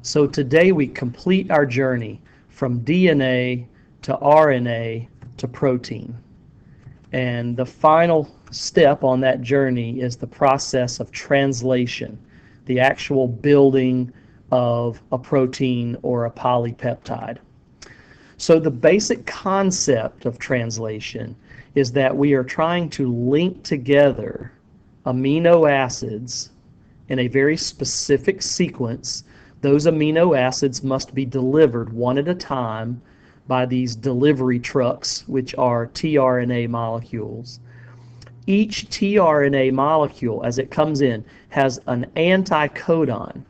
So today we complete our journey from DNA to RNA to protein. And the final step on that journey is the process of translation, the actual building of a protein or a polypeptide. So the basic concept of translation is that we are trying to link together amino acids in a very specific sequence. Those amino acids must be delivered one at a time by these delivery trucks, which are tRNA molecules. Each tRNA molecule, as it comes in, has an anticodon,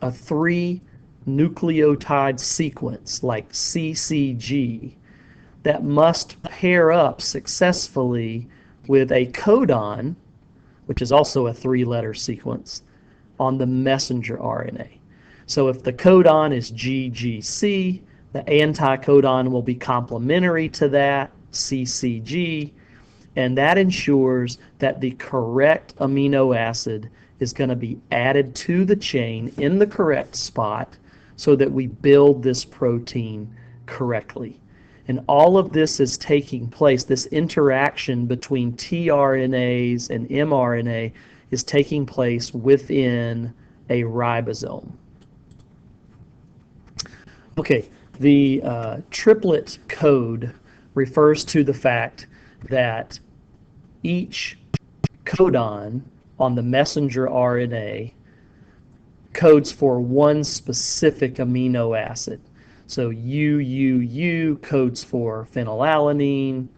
a 3-nucleotide sequence like CCG, that must pair up successfully with a codon, which is also a 3-letter sequence, on the messenger RNA. So if the codon is GGC, the anticodon will be complementary to that, CCG, and that ensures that the correct amino acid is going to be added to the chain in the correct spot so that we build this protein correctly. And all of this is taking place, this interaction between tRNAs and mRNA is taking place within a ribosome. Okay, the triplet code refers to the fact that each codon on the messenger RNA codes for one specific amino acid. So UUU codes for phenylalanine,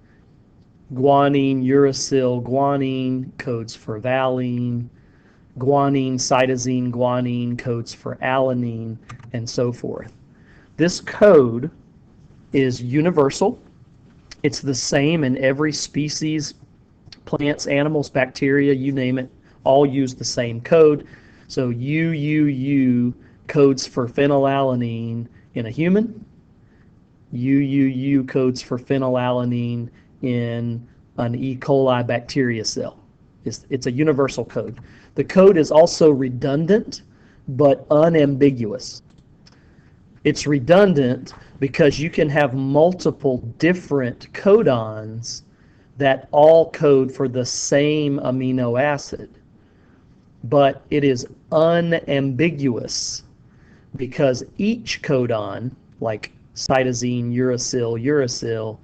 guanine, uracil, guanine codes for valine, guanine, cytosine, guanine codes for alanine, and so forth. This code is universal. It's the same in every species, plants, animals, bacteria, you name it, all use the same code. So UUU codes for phenylalanine in a human. UUU codes for phenylalanine in an E. coli bacteria cell. It's a universal code. The code is also redundant but unambiguous. It's redundant because you can have multiple different codons that all code for the same amino acid. But it is unambiguous because each codon, like cytosine, uracil,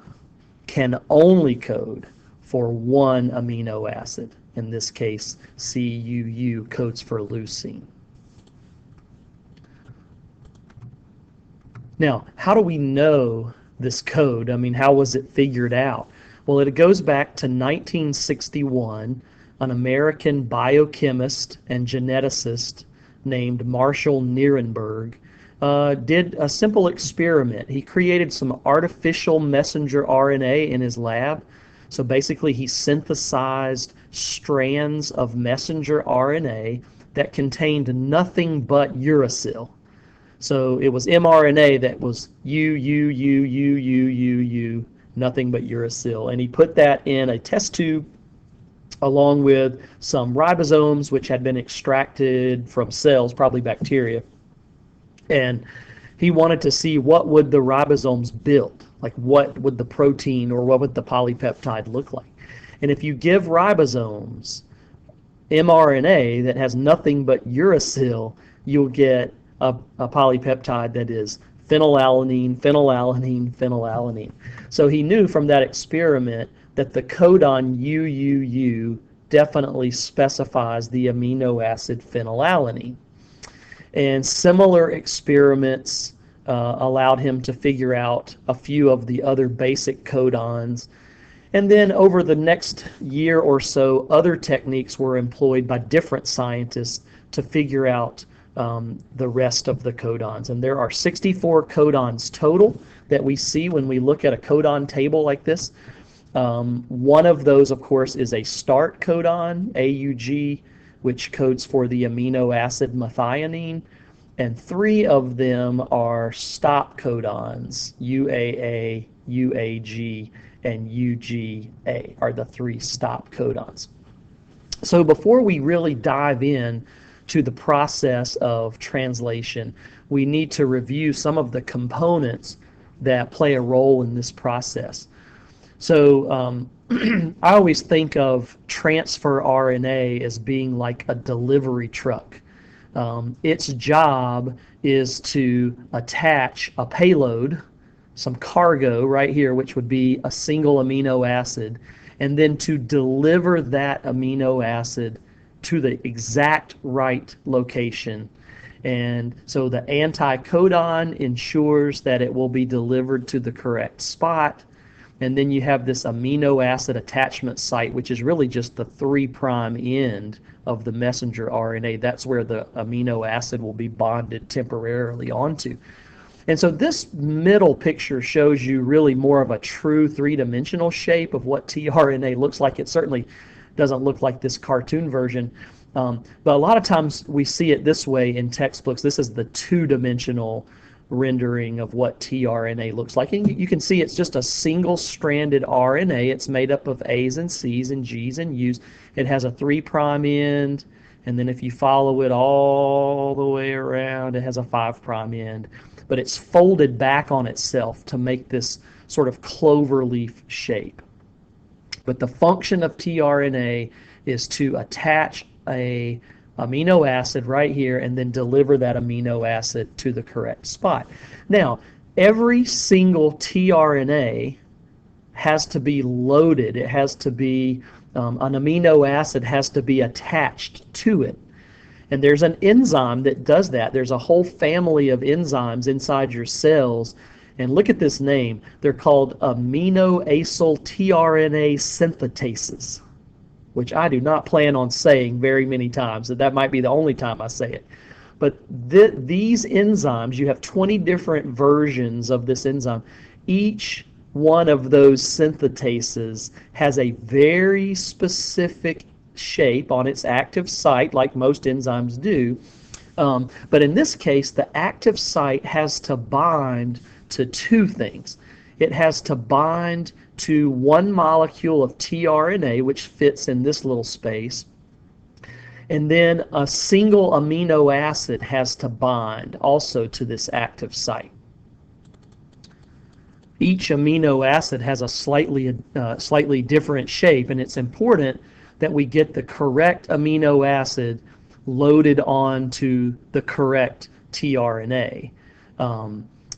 can only code for one amino acid. In this case, CUU codes for leucine. Now, how do we know this code? I mean, how was it figured out? Well, it goes back to 1961. An American biochemist and geneticist named Marshall Nierenberg did a simple experiment. He created some artificial messenger RNA in his lab. So basically, he synthesized strands of messenger RNA that contained nothing but uracil. So it was mRNA that was U, nothing but uracil. And he put that in a test tube along with some ribosomes which had been extracted from cells, probably bacteria. And he wanted to see what would the ribosomes build, like what would the protein or what would the polypeptide look like. And if you give ribosomes mRNA that has nothing but uracil, you'll get a polypeptide that is phenylalanine, phenylalanine, phenylalanine. So he knew from that experiment that the codon UUU definitely specifies the amino acid phenylalanine. And similar experiments allowed him to figure out a few of the other basic codons. And then over the next year or so, other techniques were employed by different scientists to figure out the rest of the codons. And there are 64 codons total that we see when we look at a codon table like this. One of those, of course, is a start codon, AUG, which codes for the amino acid methionine. And 3 of them are stop codons, UAA, UAG, and UGA are the 3 stop codons. So before we really dive in to the process of translation, we need to review some of the components that play a role in this process. So I always think of transfer RNA as being like a delivery truck. Its job is to attach a payload, some cargo right here, which would be a single amino acid, and then to deliver that amino acid to the exact right location. And so the anticodon ensures that it will be delivered to the correct spot. And then you have this amino acid attachment site, which is really just the 3' end of the messenger RNA. That's where the amino acid will be bonded temporarily onto. And so this middle picture shows you really more of a true three-dimensional shape of what tRNA looks like. It certainly doesn't look like this cartoon version. But a lot of times we see it this way in textbooks. This is the two-dimensional rendering of what tRNA looks like. And you can see it's just a single-stranded RNA. It's made up of A's and C's and G's and U's. It has a 3' end, and then if you follow it all the way around, it has a 5' end. But it's folded back on itself to make this sort of cloverleaf shape. But the function of tRNA is to attach a amino acid right here and then deliver that amino acid to the correct spot. Now, every single tRNA has to be loaded. It has to be, an amino acid has to be attached to it. And there's an enzyme that does that. There's a whole family of enzymes inside your cells. And look at this name. They're called amino-acyl tRNA synthetases, which I do not plan on saying very many times. That might be the only time I say it. But these enzymes, you have 20 different versions of this enzyme. Each one of those synthetases has a very specific shape on its active site, like most enzymes do. But in this case, the active site has to bind to two things. It has to bind to one molecule of tRNA, which fits in this little space, and then a single amino acid has to bind also to this active site. Each amino acid has a slightly different shape, and it's important that we get the correct amino acid loaded onto the correct tRNA.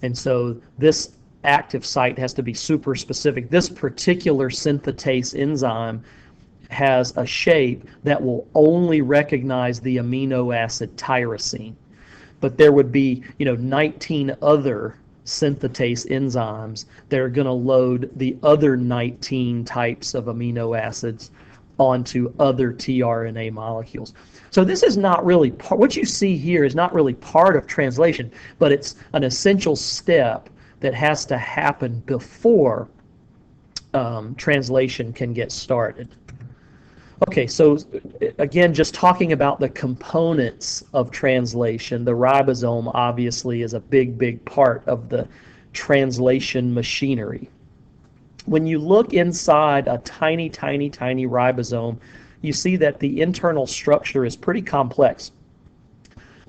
And so this active site has to be super specific. This particular synthetase enzyme has a shape that will only recognize the amino acid tyrosine. But there would be, 19 other synthetase enzymes that are going to load the other 19 types of amino acids onto other tRNA molecules. So this is not really what you see here is not really part of translation, but it's an essential step that has to happen before translation can get started. Okay, so again, just talking about the components of translation, the ribosome obviously is a big part of the translation machinery. When you look inside a tiny ribosome, you see that the internal structure is pretty complex.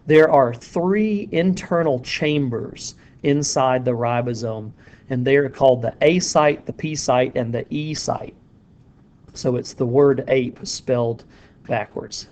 There are 3 internal chambers inside the ribosome, and they are called the A site, the P site, and the E site. So it's the word ape spelled backwards.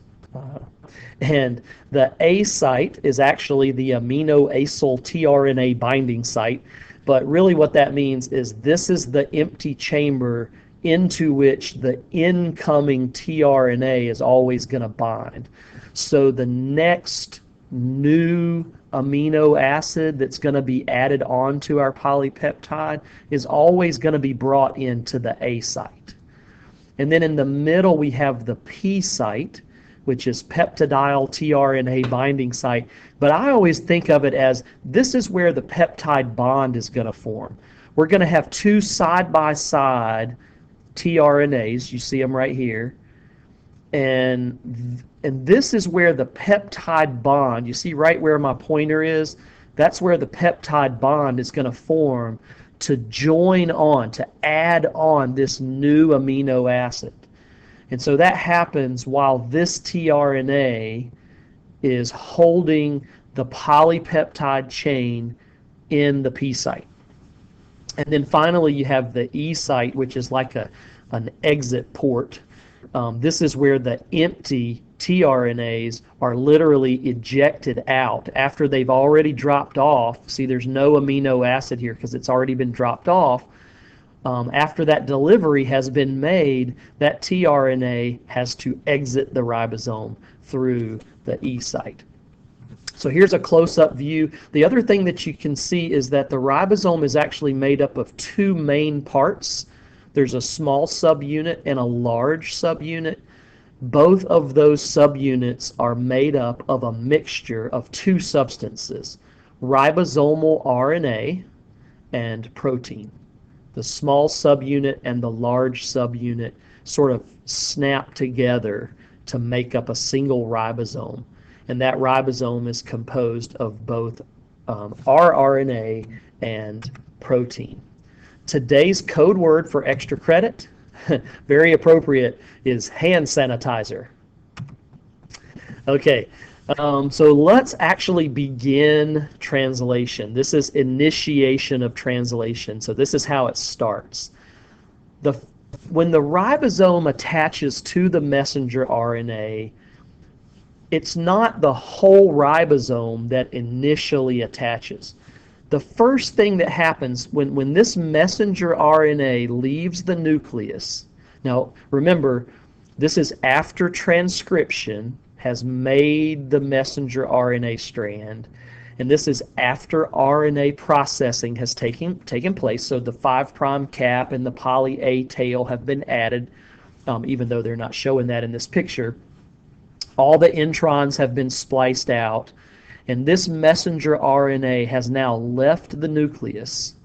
And the A site is actually the amino-acyl tRNA binding site, but really what that means is this is the empty chamber into which the incoming tRNA is always going to bind. So the next new amino acid that's going to be added onto our polypeptide is always going to be brought into the A site. And then in the middle we have the P site, which is peptidyl tRNA binding site. But I always think of it as this is where the peptide bond is going to form. We're going to have 2 side-by-side tRNAs. You see them right here. And this is where the peptide bond, you see right where my pointer is, that's where the peptide bond is going to form to join on, to add on this new amino acid. And so that happens while this tRNA is holding the polypeptide chain in the P site. And then finally, you have the E site, which is like an exit port. This is where the empty tRNAs are literally ejected out after they've already dropped off. See, there's no amino acid here because it's already been dropped off. After that delivery has been made, that tRNA has to exit the ribosome through the E site. So here's a close-up view. The other thing that you can see is that the ribosome is actually made up of two main parts. There's a small subunit and a large subunit. Both of those subunits are made up of a mixture of two substances, ribosomal RNA and protein. The small subunit and the large subunit sort of snap together to make up a single ribosome. And that ribosome is composed of both rRNA and protein. Today's code word for extra credit, very appropriate, is hand sanitizer. Okay, so let's actually begin translation. This is initiation of translation. So this is how it starts. When the ribosome attaches to the messenger RNA, it's not the whole ribosome that initially attaches. The first thing that happens when this messenger RNA leaves the nucleus, now remember, this is after transcription has made the messenger RNA strand, and this is after RNA processing has taken place, so the 5' cap and the poly A tail have been added, even though they're not showing that in this picture. All the introns have been spliced out, and this messenger RNA has now left the nucleus,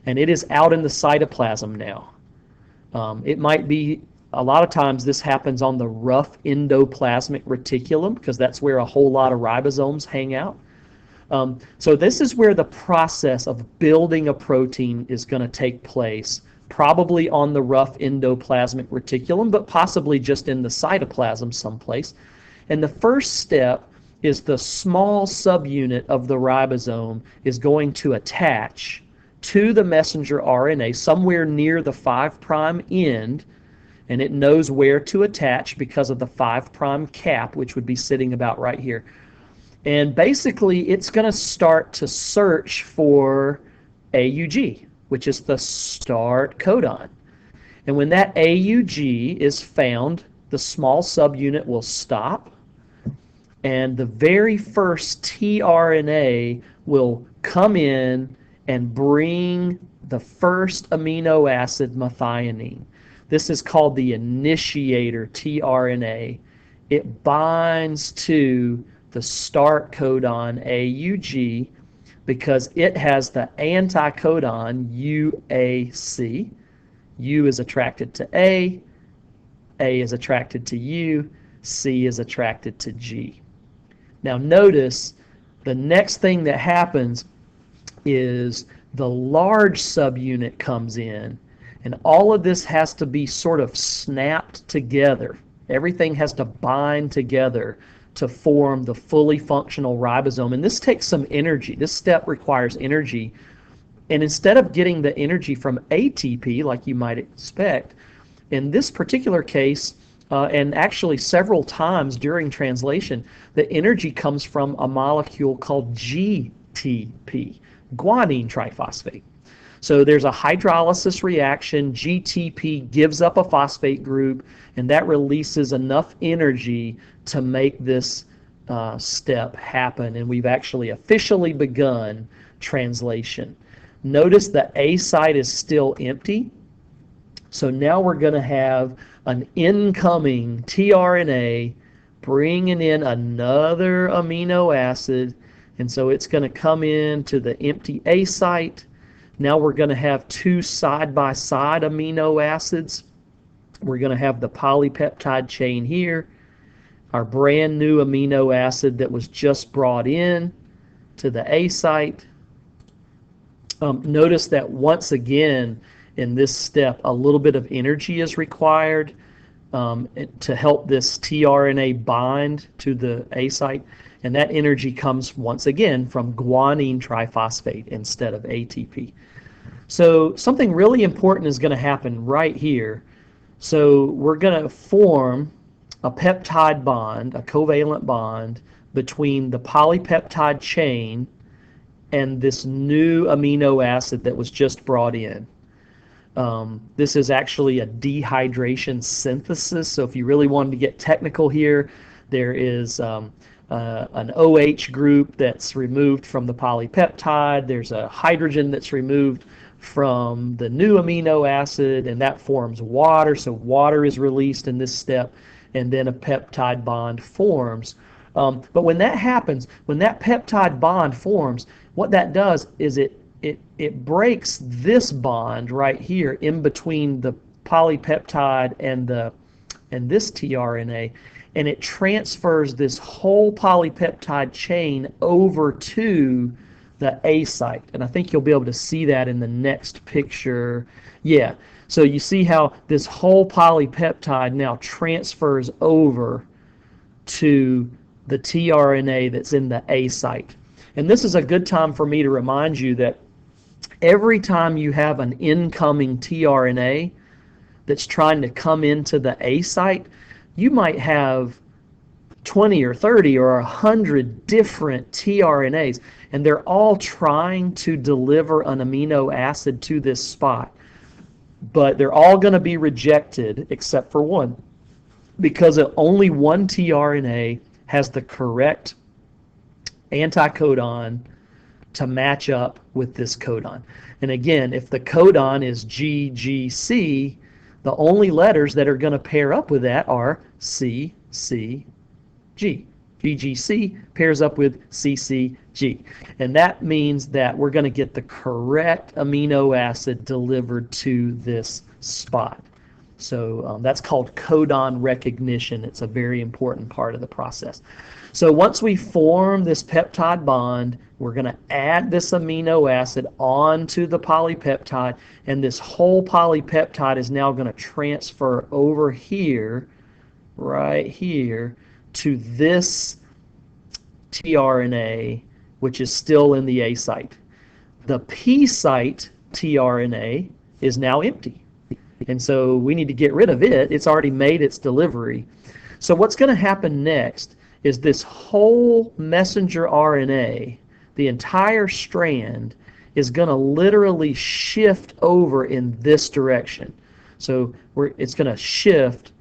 and it is out in the cytoplasm now. It might be, a lot of times this happens on the rough endoplasmic reticulum because that's where a whole lot of ribosomes hang out. So this is where the process of building a protein is going to take place, probably on the rough endoplasmic reticulum, but possibly just in the cytoplasm someplace. And the first step is the small subunit of the ribosome is going to attach to the messenger RNA somewhere near the 5' end, and it knows where to attach because of the 5' cap, which would be sitting about right here. And basically, it's going to start to search for AUG, which is the start codon. And when that AUG is found, the small subunit will stop, and the very first tRNA will come in and bring the first amino acid methionine. This is called the initiator tRNA. It binds to the start codon AUG because it has the anticodon UAC. U is attracted to A is attracted to U, C is attracted to G. Now notice the next thing that happens is the large subunit comes in, and all of this has to be sort of snapped together. Everything has to bind together to form the fully functional ribosome, and this takes some energy. This step requires energy, and instead of getting the energy from ATP like you might expect, in this particular case, and actually several times during translation, the energy comes from a molecule called GTP, guanine triphosphate. So there's a hydrolysis reaction, GTP gives up a phosphate group, and that releases enough energy to make this step happen, and we've actually officially begun translation. Notice the A site is still empty, so now we're going to have an incoming tRNA bringing in another amino acid, and so it's going to come into the empty A site. Now we're going to have two side-by-side amino acids. We're going to have the polypeptide chain here, our brand new amino acid that was just brought in to the A site. Notice that once again in this step a little bit of energy is required. to help this tRNA bind to the A site, and that energy comes once again from guanine triphosphate instead of ATP. So something really important is going to happen right here. So we're going to form a peptide bond, a covalent bond, between the polypeptide chain and this new amino acid that was just brought in. This is actually a dehydration synthesis. So if you really wanted to get technical here, there is an OH group that's removed from the polypeptide. There's a hydrogen that's removed from the new amino acid, and that forms water. So water is released in this step, and then a peptide bond forms. But when that happens, when that peptide bond forms, what that does is it breaks this bond right here in between the polypeptide and this tRNA, and it transfers this whole polypeptide chain over to the A site. And I think you'll be able to see that in the next picture. Yeah, so you see how this whole polypeptide now transfers over to the tRNA that's in the A site. And this is a good time for me to remind you that every time you have an incoming tRNA that's trying to come into the A site, you might have 20 or 30 or 100 different tRNAs, and they're all trying to deliver an amino acid to this spot. But they're all going to be rejected except for one, because only one tRNA has the correct anticodon to match up with this codon. And again, if the codon is GGC, the only letters that are going to pair up with that are C, C, G. GGC pairs up with CCG. And that means that we're going to get the correct amino acid delivered to this spot. So that's called codon recognition. It's a very important part of the process. So once we form this peptide bond, we're going to add this amino acid onto the polypeptide, and this whole polypeptide is now going to transfer over here, right here, to this tRNA, which is still in the A site. The P site tRNA is now empty, and so we need to get rid of it. It's already made its delivery. So what's going to happen next is this whole messenger RNA, the entire strand, is going to literally shift over in this direction. So it's going to shift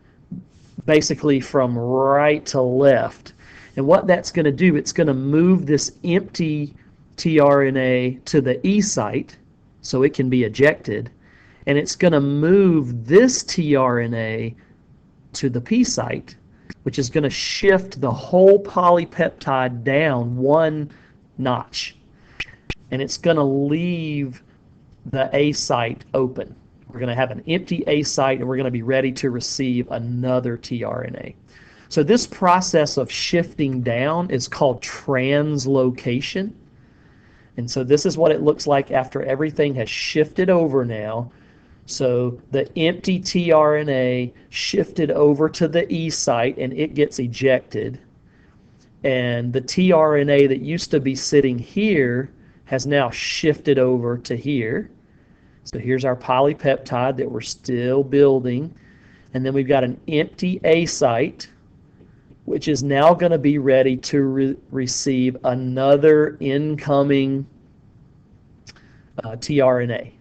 basically from right to left. And what that's going to do, it's going to move this empty tRNA to the E site so it can be ejected, and it's going to move this tRNA to the P site, which is going to shift the whole polypeptide down one notch. And it's going to leave the A site open. We're going to have an empty A site, and we're going to be ready to receive another tRNA. So this process of shifting down is called translocation. And so this is what it looks like after everything has shifted over now. So the empty tRNA shifted over to the E site, and it gets ejected. And the tRNA that used to be sitting here has now shifted over to here. So here's our polypeptide that we're still building. And then we've got an empty A site, which is now going to be ready to receive another incoming tRNA.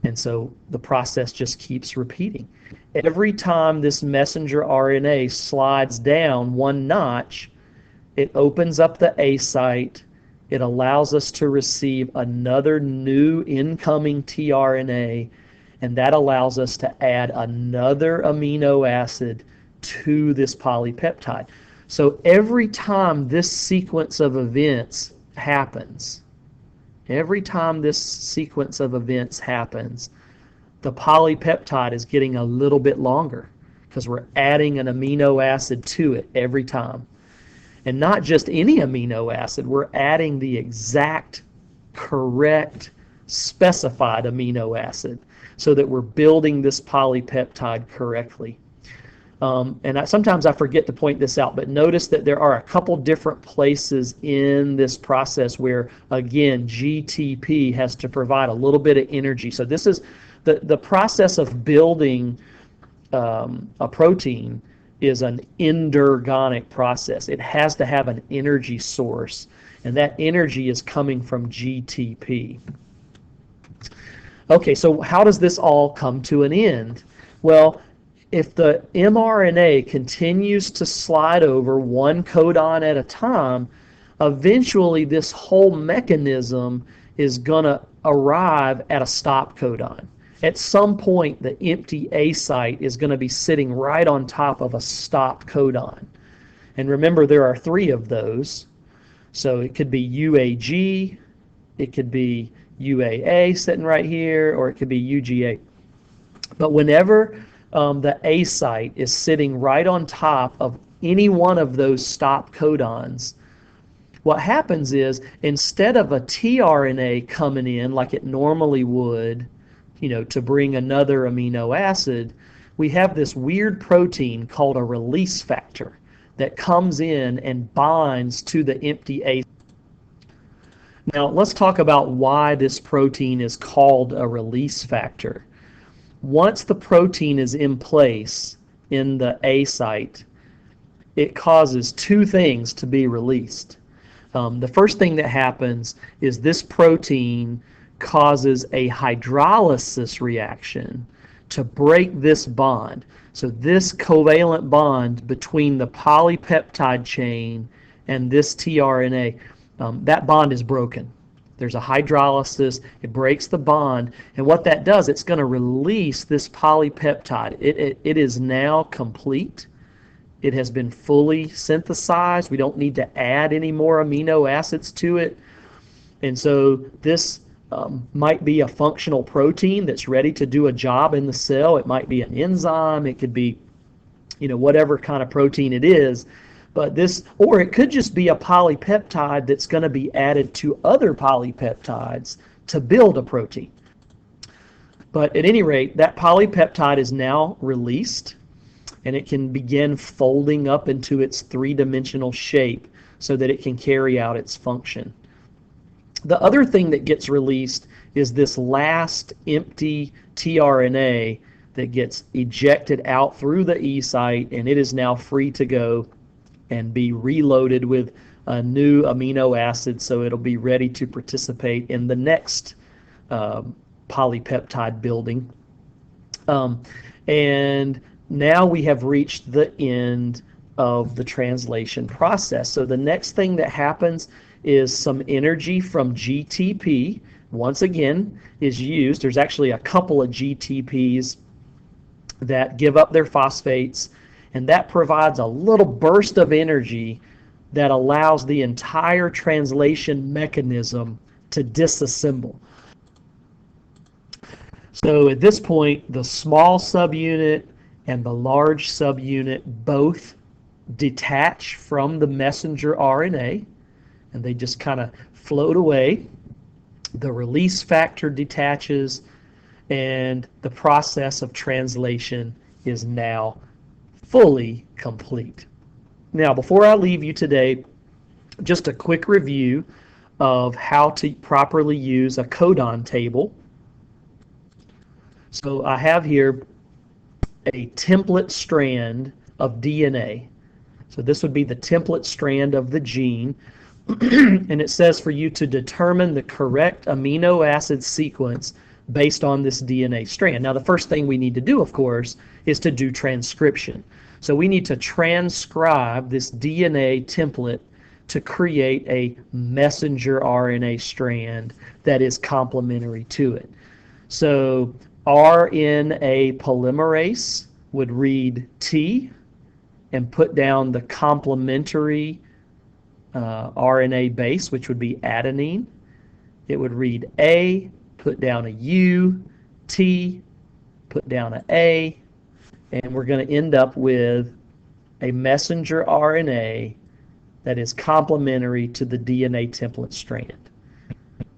And so the process just keeps repeating. Every time this messenger RNA slides down one notch, it opens up the A site. It allows us to receive another new incoming tRNA, and that allows us to add another amino acid to this polypeptide. So every time this sequence of events happens, the polypeptide is getting a little bit longer because we're adding an amino acid to it every time. And not just any amino acid, we're adding the exact, correct, specified amino acid so that we're building this polypeptide correctly. Sometimes I forget to point this out, but notice that there are a couple different places in this process where, again, GTP has to provide a little bit of energy. So this is the process of building a protein is an endergonic process. It has to have an energy source, and that energy is coming from GTP. Okay, so how does this all come to an end? Well, if the mRNA continues to slide over one codon at a time, eventually this whole mechanism is going to arrive at a stop codon. At some point, the empty A site is going to be sitting right on top of a stop codon. And remember, there are 3 of those. So it could be UAG, it could be UAA sitting right here, or it could be UGA. But whenever the A site is sitting right on top of any one of those stop codons, what happens is instead of a tRNA coming in like it normally would, to bring another amino acid, we have this weird protein called a release factor that comes in and binds to the empty A. Now, let's talk about why this protein is called a release factor. Once the protein is in place in the A site, it causes 2 things to be released. The first thing that happens is this protein causes a hydrolysis reaction to break this bond. So this covalent bond between the polypeptide chain and this tRNA, that bond is broken. There's a hydrolysis, it breaks the bond, and what that does, it's going to release this polypeptide. It is now complete. It has been fully synthesized. We don't need to add any more amino acids to it. And so this might be a functional protein that's ready to do a job in the cell. It might be an enzyme. It could be, whatever kind of protein it is. But or it could just be a polypeptide that's going to be added to other polypeptides to build a protein. But at any rate, that polypeptide is now released, and it can begin folding up into its 3-dimensional shape so that it can carry out its function. The other thing that gets released is this last empty tRNA that gets ejected out through the E site, and it is now free to go and be reloaded with a new amino acid, so it'll be ready to participate in the next polypeptide building. And now we have reached the end of the translation process. So the next thing that happens is some energy from GTP, once again, is used. There's actually a couple of GTPs that give up their phosphates, and that provides a little burst of energy that allows the entire translation mechanism to disassemble. So at this point, the small subunit and the large subunit both detach from the messenger RNA, and they just kind of float away. The release factor detaches, and the process of translation is now fully complete. Now, before I leave you today, just a quick review of how to properly use a codon table. So I have here a template strand of DNA. So this would be the template strand of the gene. And it says for you to determine the correct amino acid sequence based on this DNA strand. Now, the first thing we need to do, of course, is to do transcription. So we need to transcribe this DNA template to create a messenger RNA strand that is complementary to it. So RNA polymerase would read T and put down the complementary RNA base, which would be adenine. It would read A, put down a U, T, put down an A, and we're going to end up with a messenger RNA that is complementary to the DNA template strand.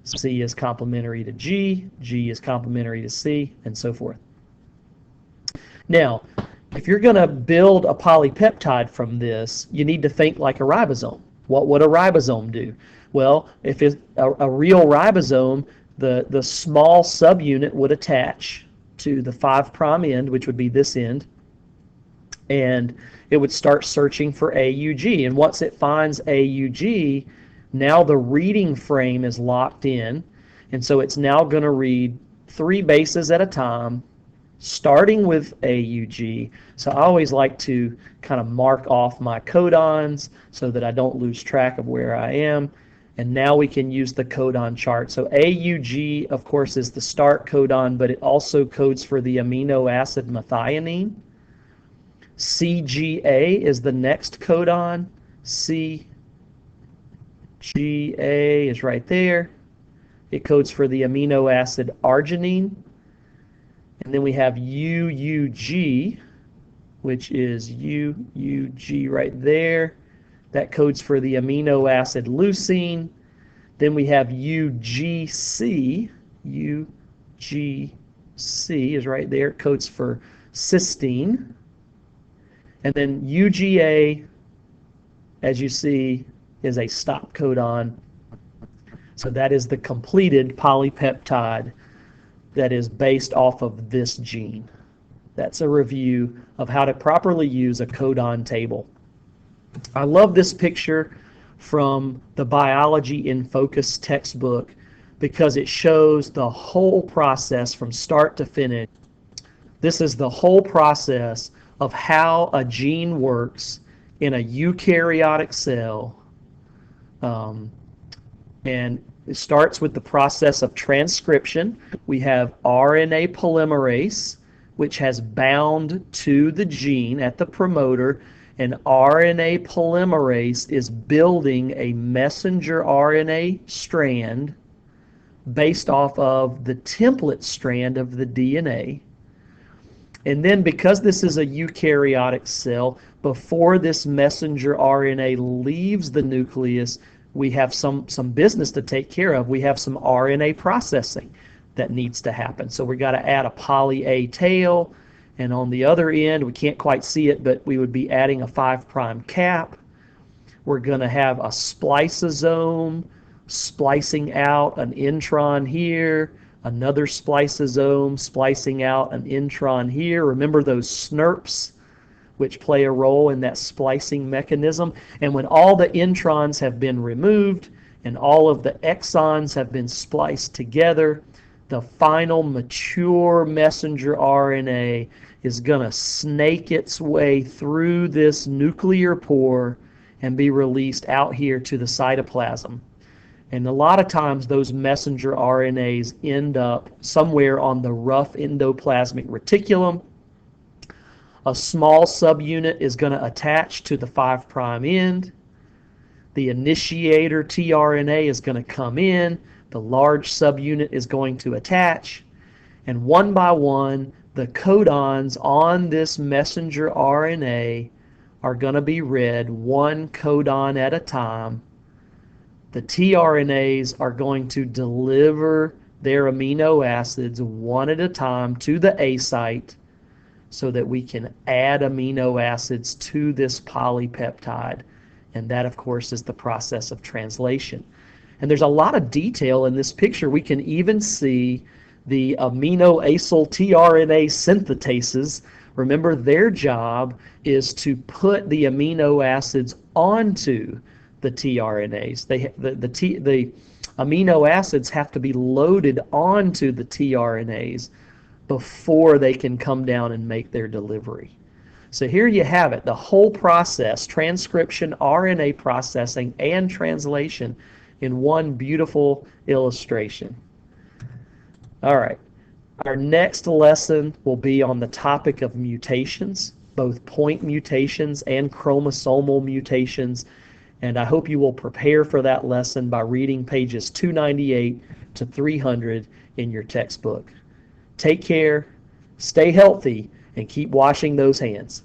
C is complementary to G, G is complementary to C, and so forth. Now, If you're going to build a polypeptide from this, you need to think like a ribosome. What would a ribosome do? Well, if it's a real ribosome, the small subunit would attach to the 5' end, which would be this end, and it would start searching for AUG. And once it finds AUG, now the reading frame is locked in, and so it's now going to read 3 bases at a time, starting with AUG. So I always like to kind of mark off my codons so that I don't lose track of where I am. And now we can use the codon chart. So AUG, of course, is the start codon, but it also codes for the amino acid methionine. CGA is the next codon. CGA is right there. It codes for the amino acid arginine. And then we have UUG, which is UUG right there. That codes for the amino acid leucine. Then we have UGC. UGC is right there. It codes for cysteine. And then UGA, as you see, is a stop codon. So that is the completed polypeptide that is based off of this gene. That's a review of how to properly use a codon table. I love this picture from the Biology in Focus textbook because it shows the whole process from start to finish. This is the whole process of how a gene works in a eukaryotic cell. And it starts with the process of transcription. We have RNA polymerase, which has bound to the gene at the promoter, and RNA polymerase is building a messenger RNA strand based off of the template strand of the DNA. And then because this is a eukaryotic cell, before this messenger RNA leaves the nucleus, we have some business to take care of. We have some RNA processing that needs to happen. So we've got to add a poly A tail, and on the other end, we can't quite see it, but we would be adding a 5' cap. We're going to have a spliceosome splicing out an intron here, another spliceosome splicing out an intron here. Remember those SNRPs, which play a role in that splicing mechanism. And when all the introns have been removed and all of the exons have been spliced together, the final mature messenger RNA is going to snake its way through this nuclear pore and be released out here to the cytoplasm. And a lot of times those messenger RNAs end up somewhere on the rough endoplasmic reticulum. A small subunit is going to attach to the 5' end. The initiator tRNA is going to come in. The large subunit is going to attach. And one by one, the codons on this messenger RNA are going to be read one codon at a time. The tRNAs are going to deliver their amino acids one at a time to the A site so that we can add amino acids to this polypeptide. And that, of course, is the process of translation. And there's a lot of detail in this picture. We can even see the amino acyl tRNA synthetases. Remember, their job is to put the amino acids onto the tRNAs. The amino acids have to be loaded onto the tRNAs before they can come down and make their delivery. So here you have it, the whole process, transcription, RNA processing, and translation in one beautiful illustration. All right, our next lesson will be on the topic of mutations, both point mutations and chromosomal mutations, and I hope you will prepare for that lesson by reading pages 298 to 300 in your textbook. Take care, stay healthy, and keep washing those hands.